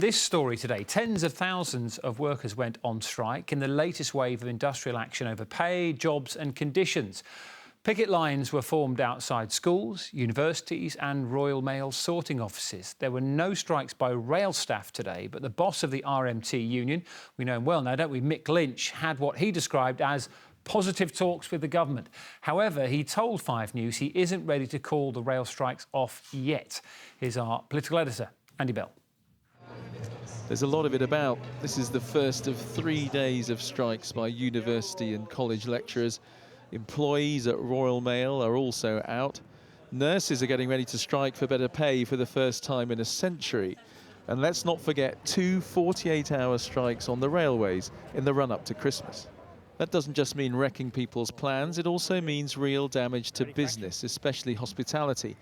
This story today, tens of thousands of workers went on strike in the latest wave of industrial action over pay, jobs and conditions. Picket lines were formed outside schools, universities and Royal Mail sorting offices. There were no strikes by rail staff today, but the boss of the RMT union, we know him well now, don't we, Mick Lynch, had what he described as positive talks with the government. However, he told 5 News he isn't ready to call the rail strikes off yet. Here's our political editor, Andy Bell. There's a lot of it about. This is the first of 3 days of strikes by university and college lecturers. Employees at Royal Mail are also out. Nurses are getting ready to strike for better pay for the first time in a century. And let's not forget 2 48-hour strikes on the railways in the run-up to Christmas. That doesn't just mean wrecking people's plans, it also means real damage to business, especially hospitality.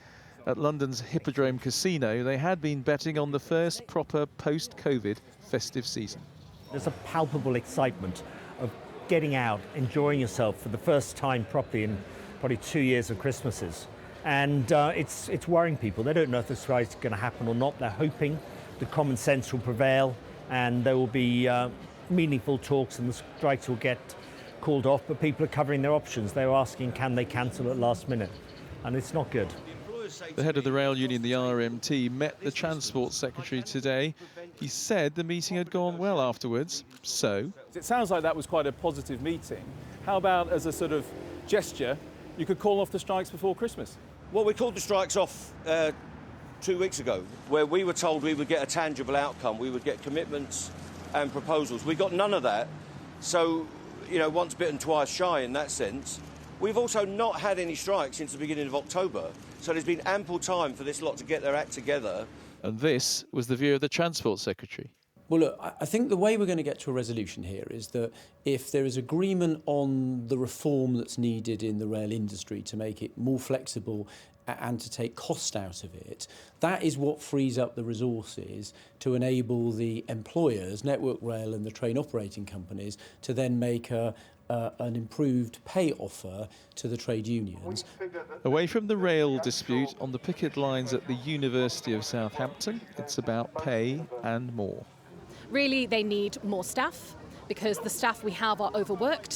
At London's Hippodrome Casino, they had been betting on the first proper post-COVID festive season. There's a palpable excitement of getting out, enjoying yourself for the first time properly in probably 2 years of Christmases. And it's worrying people. They don't know if the strike's going to happen or not. They're hoping the common sense will prevail and there will be meaningful talks and the strikes will get called off. But people are covering their options. They're asking, can they cancel at last minute? And it's not good. The head of the rail union, the RMT, met the Transport Secretary today. He said the meeting had gone well afterwards, so... It sounds like that was quite a positive meeting. How about, as a sort of gesture, you could call off the strikes before Christmas? Well, we called the strikes off 2 weeks ago, where we were told we would get a tangible outcome, we would get commitments and proposals. We got none of that, so, you know, once bitten, twice shy in that sense. We've also not had any strikes since the beginning of October, so there's been ample time for this lot to get their act together. And this was the view of the Transport Secretary. Well, look, I think the way we're going to get to a resolution here is that if there is agreement on the reform that's needed in the rail industry to make it more flexible and to take cost out of it, that is what frees up the resources to enable the employers, Network Rail and the train operating companies, to then make an improved pay offer to the trade unions. Away from the rail dispute, on the picket lines at the University of Southampton, it's about pay and more. Really, they need more staff because the staff we have are overworked.